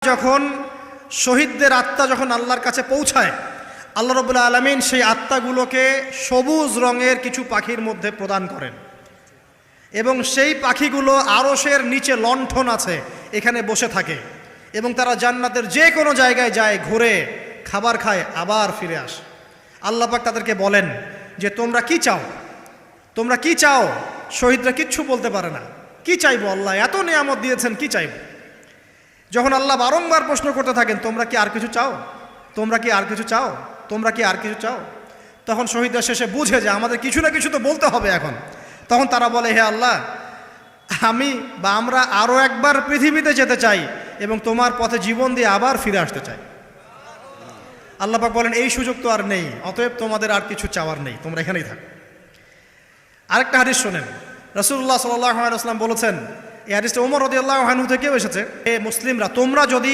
যখন শহীদদের আত্মা যখন আল্লাহর কাছে পৌঁছায়, আল্লাহ রাব্বুল আলামিন সেই আত্মাগুলোকে সবুজ রঙের কিছু পাখির মধ্যে প্রদান করেন এবং সেই পাখিগুলো আরশের নিচে লণ্ঠন আছে এখানে বসে থাকে এবং তারা জান্নাতের যে কোনো জায়গায় যায়, ঘুরে খাবার খায়, আবার ফিরে আসে। আল্লাহ পাক তাদেরকে বলেন যে তোমরা কি চাও, তোমরা কি চাও? শহীদরা কিচ্ছু বলতে পারে না, কি চাইবো, আল্লাহ এত নিয়ামত দিয়েছেন, কি চাইব? যখন আল্লাহ বারংবার প্রশ্ন করতে থাকেন তোমরা কি আর কিছু চাও, তোমরা কি আর কিছু চাও, তোমরা কি আর কিছু চাও, তখন শহীদরা শেষে বুঝে যে আমাদের কিছু না কিছু তো বলতে হবে এখন। তখন তারা বলে, হে আল্লাহ, আমরা আরও একবার পৃথিবীতে যেতে চাই এবং তোমার পথে জীবন দিয়ে আবার ফিরে আসতে চাই। আল্লাহ পাক বলেন এই সুযোগ তো আর নেই, অতএব তোমাদের আর কিছু চাওয়ার নেই, তোমরা এখানেই থাকো। আরেকটা হাদিস শোনেন, রাসূলুল্লাহ সাল্লাল্লাহু আলাইহি ওয়াসাল্লাম বলেছেন, এই হাদিসটা ওমর রাদিয়াল্লাহু আনহু থেকেও এসেছে, হে মুসলিমরা, তোমরা যদি